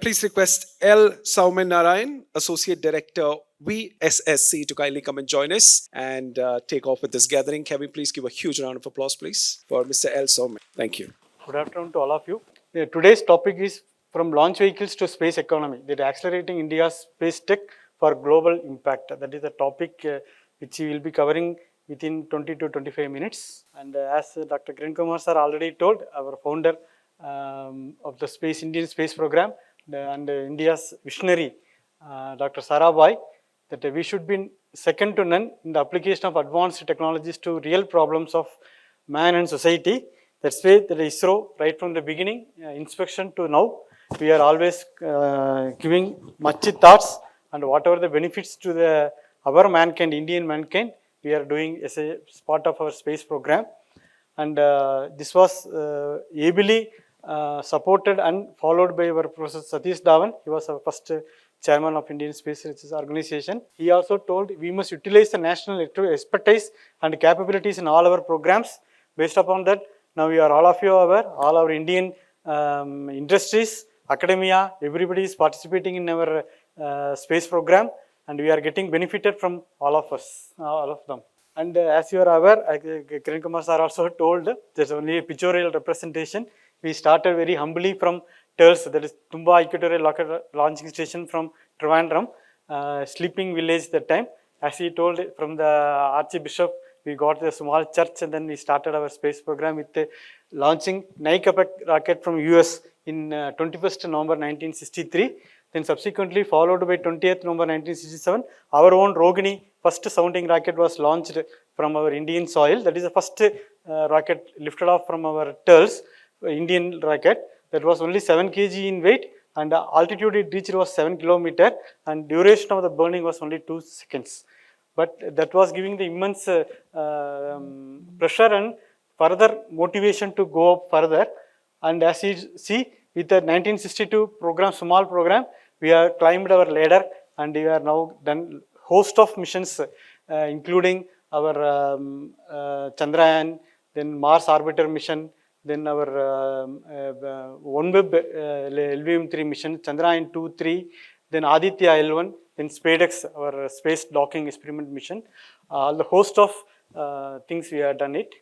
please request L. Saumin Narayan, Associate Director, VSSC, to kindly come and join us and take off with this gathering. Can we please give a huge round of applause, please, for Mr. L. Saumin? Thank you. Good afternoon to all of you. Today's topic is from launch vehicles to space economy, that accelerating India's space tech for global impact. That is the topic which we will be covering within 20 to 25 minutes. And as Dr. Kiran Kumar sir already told, our founder of the Indian space program and India's visionary, Dr. Sarabhai, that we should be second to none in the application of advanced technologies to real problems of man and society. That's why the ISRO, right from the beginning, inspection to now, we are always giving much thoughts and whatever the benefits to our mankind, Indian mankind, we are doing as a part of our space program. And this was ably supported and followed by our Professor Satish Dhawan. He was our first chairman of Indian Space Research Organization. He also told we must utilize the national expertise and capabilities in all our programs. Based upon that, now we are all of you aware, all our Indian industries, academia, everybody is participating in our space program, and we are getting benefited from all of us, all of them. And as you are aware, Kiran Kumar sir also told there's only a pictorial representation. We started very humbly from TERS, that is Tumba Equatorial Rocket Launching Station from Trivandrum, sleeping village that time. As he told from the Archbishop, we got the small church and then we started our space program with launching Nike rocket from US in 21st November 1963. Then subsequently followed by 20th November 1967, our own Rohini first sounding rocket was launched from our Indian soil. That is the first rocket lifted off from our TERS, Indian rocket. That was only 7 kg in weight, and the altitude it reached was 7 km, and duration of the burning was only 2 seconds. But that was giving the immense pressure and further motivation to go up further. And as you see, with the 1962 program, small program, we have climbed our ladder and we are now done host of missions, including our Chandrayaan, then Mars Orbiter mission, then our OneWeb LVM3 mission, Chandrayaan 2, 3, then Aditya L1, then SpaceTech, our space docking experiment mission. The host of things we have done it.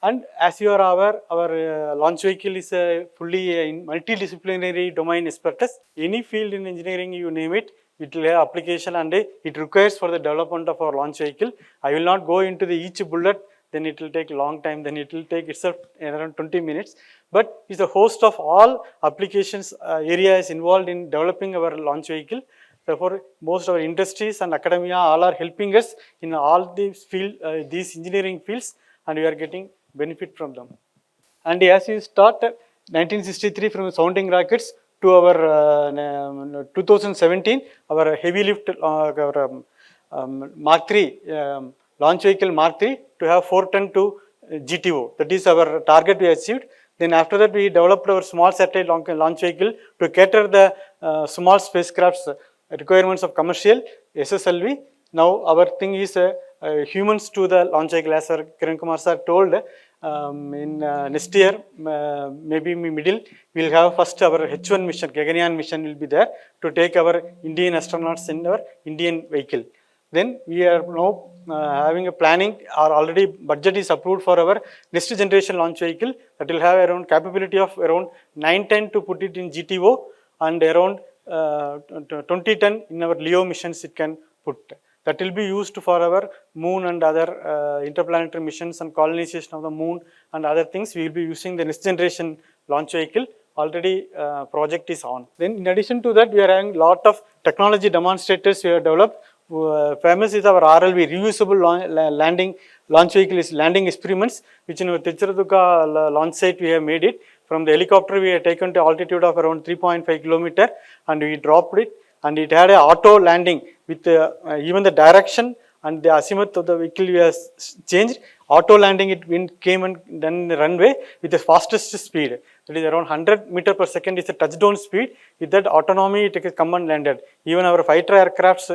And as you are aware, our launch vehicle is fully in multidisciplinary domain expertise. Any field in engineering, you name it, it will have application and it requires for the development of our launch vehicle. I will not go into each bullet, then it will take a long time, then it will take itself around 20 minutes. But it's a host of all applications areas involved in developing our launch vehicle. Therefore, most of our industries and academia all are helping us in all these these engineering fields, and we are getting benefit from them. And as you start 1963 from sounding rockets to our 2017, our heavy lift Mark 3 launch vehicle Mark 3 to have 4 ton to GTO. That is our target we achieved. Then after that, we developed our small satellite launch vehicle to cater the small spacecrafts requirements of commercial SSLV. Now our thing is humans to the launch vehicle, as Kiran Kumar sir told. In next year, maybe middle, we will have first our H1 mission, Gaganyaan mission will be there to take our Indian astronauts in our Indian vehicle. Then we are now having a planning, or already budget is approved for our next generation launch vehicle that will have around capability of around 9 ton to put it in GTO and around 20 ton in our LEO missions it can put. That will be used for our moon and other interplanetary missions and colonization of the moon and other things. We will be using the next generation launch vehicle. Already project is on. Then in addition to that, we are having lot of technology demonstrators we have developed. Famous is our RLV, reusable launch vehicle is landing experiments, which in our Ticharaduga launch site we have made it. From the helicopter we have taken to altitude of around 3.5 km and we dropped it, and it had a auto landing with even the direction and the azimuth of the vehicle we have changed. Auto landing, it came and done the runway with the fastest speed. That is around 100 meters per second is the touchdown speed. With that autonomy, it has come and landed. Even our fighter aircrafts,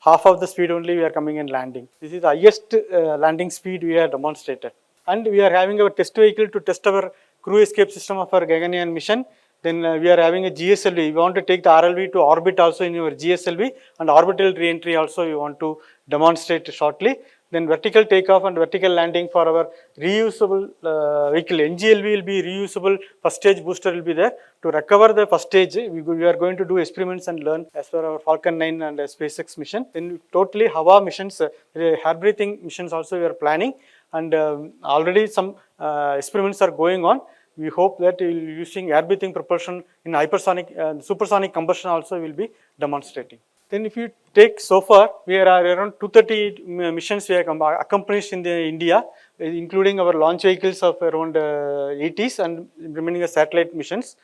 half of the speed only we are coming and landing. This is the highest landing speed we have demonstrated. And we are having our test vehicle to test our crew escape system of our Gaganyaan mission. Then we are having a GSLV. We want to take the RLV to orbit also in your GSLV, and orbital re-entry also we want to demonstrate shortly. Then vertical takeoff and vertical landing for our reusable vehicle. NGLV will be reusable, first stage booster will be there. To recover the first stage, we are going to do experiments and learn as per our Falcon 9 and SpaceX mission. Then totally HAWA missions, air breathing missions also we are planning, and already some experiments are going on. We hope that using air breathing propulsion in hypersonic, supersonic combustion also will be demonstrating. Then if you take so far, we are around 230 missions we have accomplished in India, including our launch vehicles of around 80s and remaining satellite missions.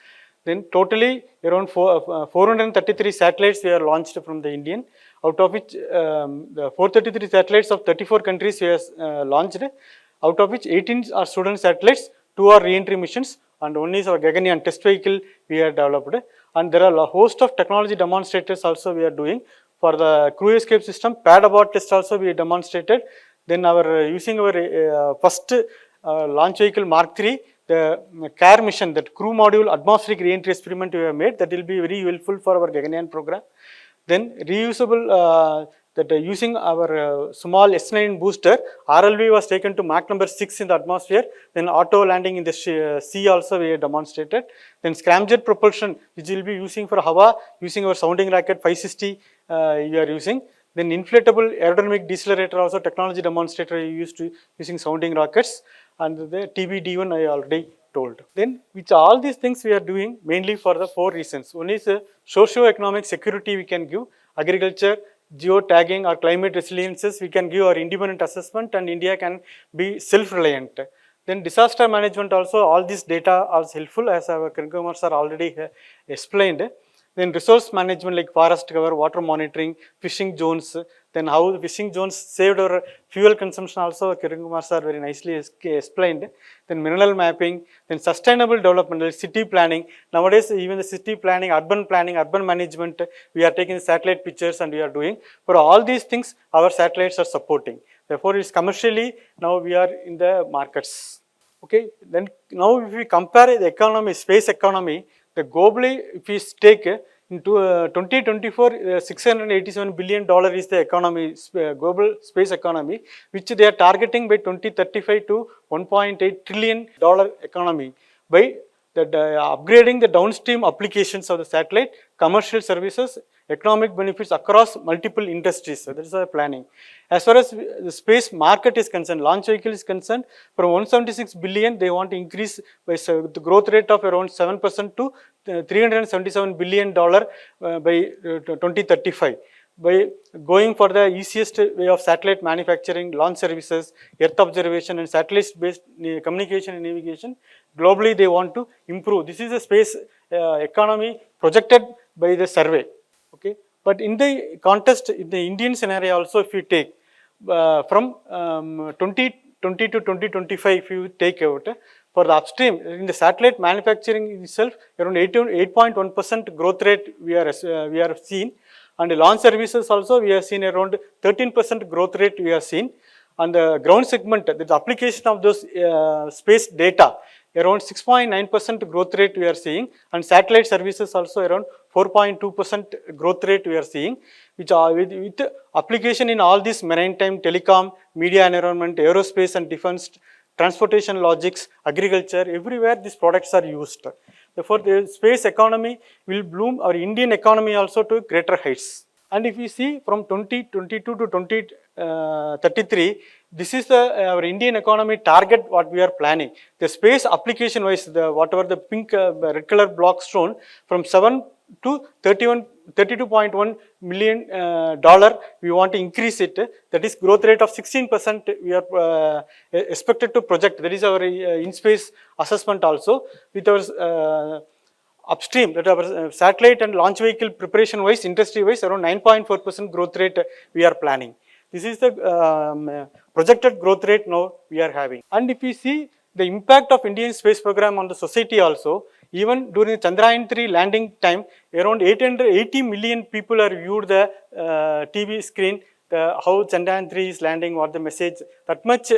Then totally around 433 satellites we are launched from the Indian, out of which the 433 satellites of 34 countries we have launched, out of which 18 are student satellites, 2 are re-entry missions, and one is our Gaganyaan test vehicle we have developed. And there are a host of technology demonstrators also we are doing. For the crew escape system, pad abort test also we demonstrated. Then our using our first launch vehicle Mark III, the CARE mission, that crew module atmospheric re-entry experiment we have made, that will be very helpful for our Gaganyaan program. Then reusable, using our small S9 booster, RLV was taken to Mach number 6 in the atmosphere. Then auto landing in the sea also we demonstrated. Then scramjet propulsion, which we will be using for HAWA, using our sounding rocket 560 we are using. Then inflatable aerodynamic decelerator also technology demonstrator used to using sounding rockets, and the TBD1 I already told. Then which all these things we are doing mainly for the 4 reasons. One is socio-economic security we can give, agriculture, geo-tagging or climate resiliences, we can give our independent assessment, and India can be self-reliant. Then disaster management also, all this data are helpful as our Kumar sir already explained. Then resource management like forest cover, water monitoring, fishing zones, then how the fishing zones saved our fuel consumption also Kumar sir very nicely explained. Then mineral mapping, then sustainable development, like city planning. Nowadays even the city planning, urban management, we are taking satellite pictures and we are doing. For all these things our satellites are supporting. Therefore it's commercially now we are in the markets. Okay, then now if we compare the economy, space economy, the globally, if we take into 2024, $687 billion is the economy, global space economy, which they are targeting by 2035 to $1.8 trillion economy by upgrading the downstream applications of the satellite, commercial services, economic benefits across multiple industries. So that is our planning. As far as the space market is concerned, launch vehicle is concerned, from 176 billion, they want to increase by the growth rate of around 7% to $377 billion by 2035. By going for the easiest way of satellite manufacturing, launch services, earth observation and satellite-based communication and navigation, globally they want to improve. This is a space economy projected by the survey. Okay, but in the context, in the Indian scenario also, if you take from 2020 to 2025, if you take out for the upstream in the satellite manufacturing itself, around 8.1% growth rate we are seeing, and the launch services also we have seen around 13% growth rate we have seen, and the ground segment, the application of those space data, around 6.9% growth rate we are seeing, and satellite services also around 4.2% growth rate we are seeing, which are with application in all this maritime, telecom, media environment, aerospace and defense, transportation logics, agriculture, everywhere these products are used. Therefore, the space economy will bloom our Indian economy also to greater heights. And if we see from 2022 to 2033, this is our Indian economy target what we are planning. The space application wise, whatever the pink red color blocks shown, from 7 to 32.1 million dollar, we want to increase it. That is growth rate of 16% we are expected to project. That is our in-space assessment also with our upstream, that our satellite and launch vehicle preparation wise, industry wise, around 9.4% growth rate we are planning. This is the projected growth rate now we are having. And if we see the impact of Indian space program on the society also, even during Chandrayaan-3 landing time, around 880 million people are viewed the TV screen, how Chandrayaan-3 is landing, what the message, that much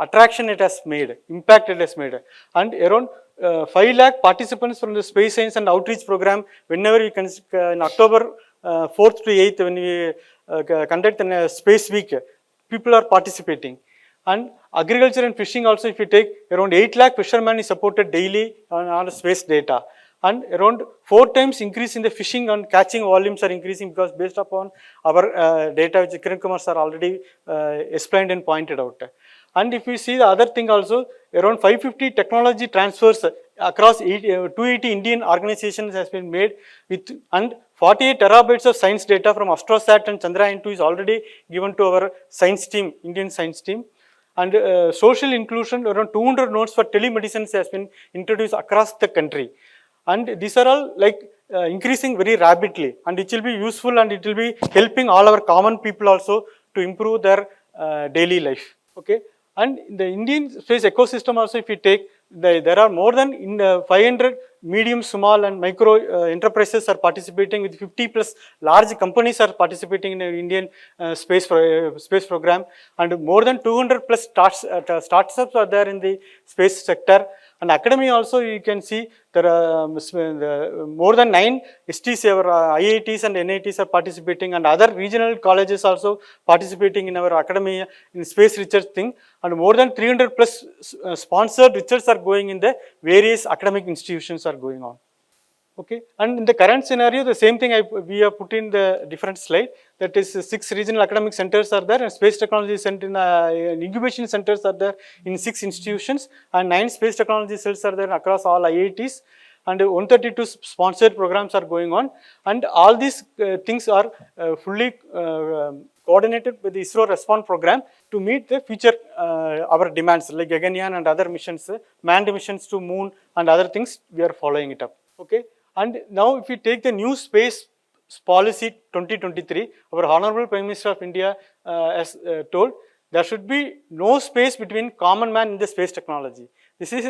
attraction it has made, impact it has made. And around 5 lakh participants from the Space Science and Outreach Program, whenever we can, in October 4th to 8th, when we conduct a Space Week, people are participating. And agriculture and fishing also, if you take, around 8 lakh fishermen is supported daily on space data. And around 4 times increase in the fishing and catching volumes are increasing because based upon our data which Kiran Kumar sir already explained and pointed out. And if we see the other thing also, around 550 technology transfers across 280 Indian organizations has been made with, and 48 terabytes of science data from Astrosat and Chandrayaan-2 is already given to our science team, Indian science team. And social inclusion, around 200 nodes for telemedicine has been introduced across the country. And these are all like increasing very rapidly, and it will be useful and it will be helping all our common people also to improve their daily life. Okay. And in the Indian space ecosystem also, if you take, there are more than 500 medium, small and micro enterprises are participating, with 50 plus large companies are participating in the Indian space program, and more than 200 plus startups are there in the space sector. And academia also, you can see there are more than 9 STs, IITs and NITs are participating, and other regional colleges also participating in our academia in space research thing, and more than 300 plus sponsored research are going in the various academic institutions are going on. Okay. And in the current scenario, the same thing we have put in the different slide, that is 6 regional academic centers are there, and space technology center, incubation centers are there in 6 institutions, and 9 space technology cells are there across all IITs, and 132 sponsored programs are going on. And all these things are fully coordinated with the ISRO Response program to meet the future our demands like Gaganyaan and other missions, manned missions to moon and other things, we are following it up. Okay. And now if we take the new space policy 2023, our Honorable Prime Minister of India has told there should be no space between common man in the space technology. This is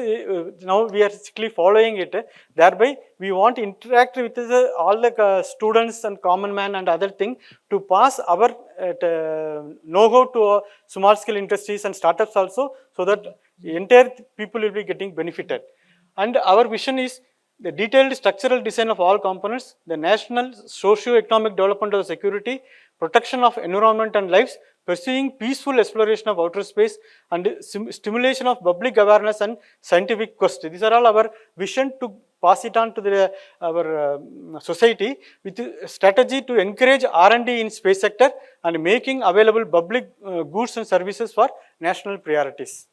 now we are strictly following it. Thereby, we want to interact with all the students and common man and other thing to pass our know-how to small scale industries and startups also, so that entire people will be getting benefited. And our vision is the detailed structural design of all components, the national socio-economic development of security, protection of environment and lives, pursuing peaceful exploration of outer space, and stimulation of public awareness and scientific quest. These are all our vision to pass it on to our society, with a strategy to encourage R&D in space sector and making available public goods and services for national priorities.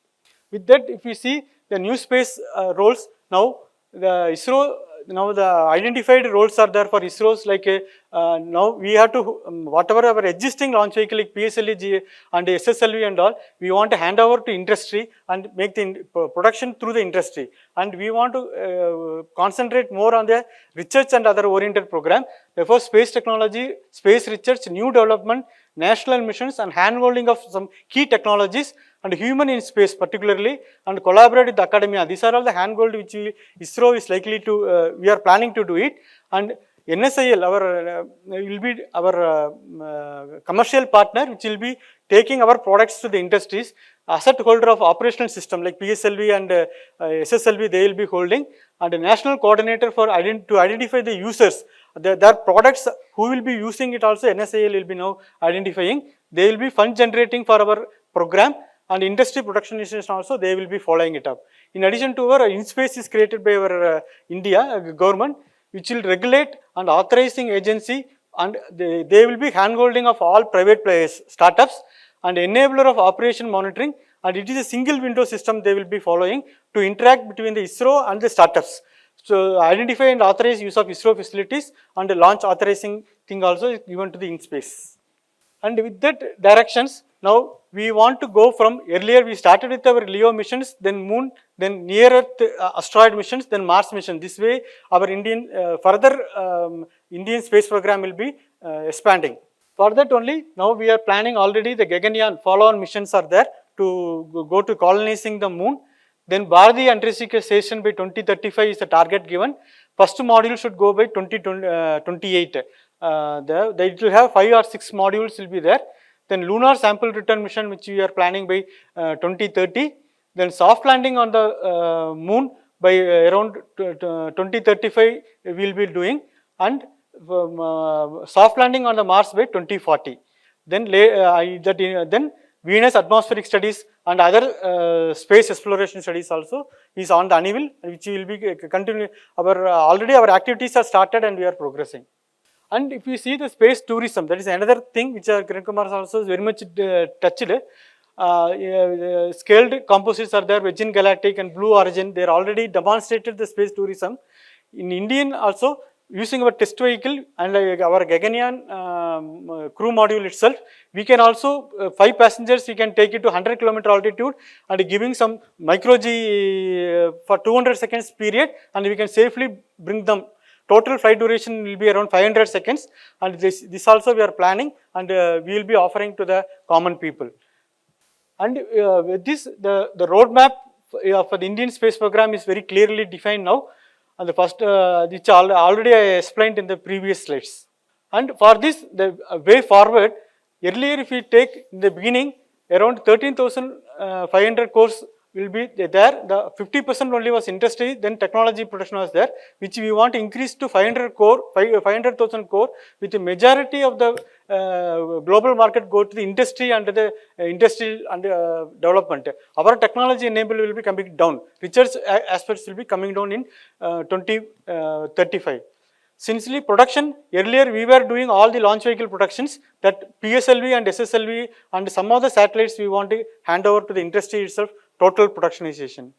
With that, if we see the new space roles, now the ISRO, now the identified roles are there for ISRO's, like now we have to, whatever our existing launch vehicle like PSLV and SSLV and all, we want to hand over to industry and make the production through the industry. And we want to concentrate more on the research and other oriented program. Therefore, space technology, space research, new development, national missions and hand-holding of some key technologies, and human in space particularly, and collaborate with the academia. These are all the handhold which ISRO is likely to, we are planning to do it. And NSIL, our will be our commercial partner, which will be taking our products to the industries. Asset holder of operational system like PSLV and SSLV, they will be holding, and a national coordinator for to identify the users. Their products, who will be using it also, NSIL will be now identifying. They will be fund generating for our program, and industry production institution also, they will be following it up. In addition to our InSpace is created by our India government, which will regulate and authorizing agency, and they will be handholding of all private players, startups, and enabler of operation monitoring, and it is a single window system they will be following to interact between the ISRO and the startups. So identify and authorize use of ISRO facilities, and the launch authorizing thing also is given to the InSpace. And with that directions, now we want to go from, earlier we started with our LEO missions, then moon, then near Earth asteroid missions, then Mars mission. This way our Indian, further Indian space program will be expanding. For that only, now we are planning already the Gaganyaan follow-on missions are there to go to colonizing the moon. Then Bharati Antarctica Station by 2035 is the target given. First module should go by 2028. It will have 5 or 6 modules will be there. then lunar sample return mission, which we are planning by 2030, then soft landing on the moon by around 2035 we will be doing, and soft landing on the Mars by 2040. Then then Venus atmospheric studies and other space exploration studies also is on the anvil, which will be continuing. Already our activities are started and we are progressing. And if you see the space tourism, that is another thing which Kiran Kumar also is very much touched. Scaled composites are there, Virgin Galactic and Blue Origin. They are already demonstrated the space tourism. In Indian also, using our test vehicle and our Gaganyaan crew module itself, we can also 5 passengers we can take it to 100 km altitude and giving some micro G for 200 seconds period, and we can safely bring them. Total flight duration will be around 500 seconds, and this also we are planning, and we will be offering to the common people. And with this, the roadmap for the Indian space program is very clearly defined now. And the first, which already I explained in the previous slides. And for this, the way forward, earlier if we take in the beginning, around 13,500 crores will be there. The 50% only was industry, then technology production was there, which we want to increase to 500,000 crore, with the majority of the global market go to the industry and the industrial and development. Our technology enable will be coming down. Research aspects will be coming down in 2035. Since production, earlier we were doing all the launch vehicle productions, that PSLV and SSLV and some of the satellites we want to hand over to the industry itself, total productionization.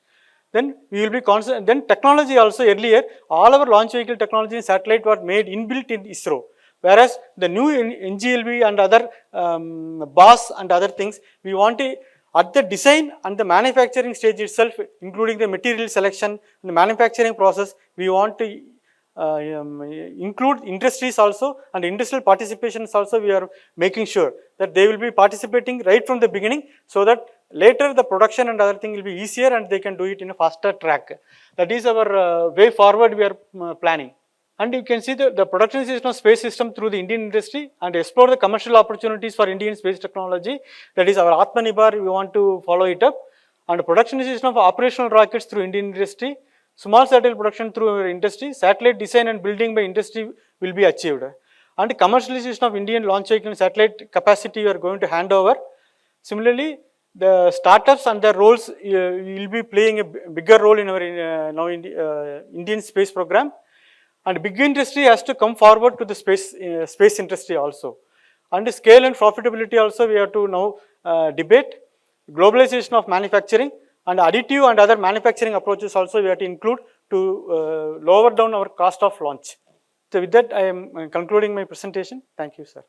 Then we will be constant. Then technology also, earlier all our launch vehicle technology and satellite were made inbuilt in ISRO, whereas the new NGLV and other BOS and other things, we want to at the design and the manufacturing stage itself, including the material selection and the manufacturing process, we want to include industries also, and industrial participations also we are making sure that they will be participating right from the beginning, so that later the production and other thing will be easier and they can do it in a faster track. That is our way forward we are planning. And you can see the productionization of space system through the Indian industry and explore the commercial opportunities for Indian space technology. That is our Atmanirbhar, we want to follow it up. And productionization of operational rockets through Indian industry. Small satellite production through our industry, satellite design and building by industry will be achieved. And commercialization of Indian launch vehicle and satellite capacity we are going to hand over. Similarly, the startups and their roles will be playing a bigger role in our Indian space program. And big industry has to come forward to the space industry also. And scale and profitability also we have to now debate. Globalization of manufacturing and additive and other manufacturing approaches also we have to include to lower down our cost of launch. So with that, I am concluding my presentation. Thank you, sir.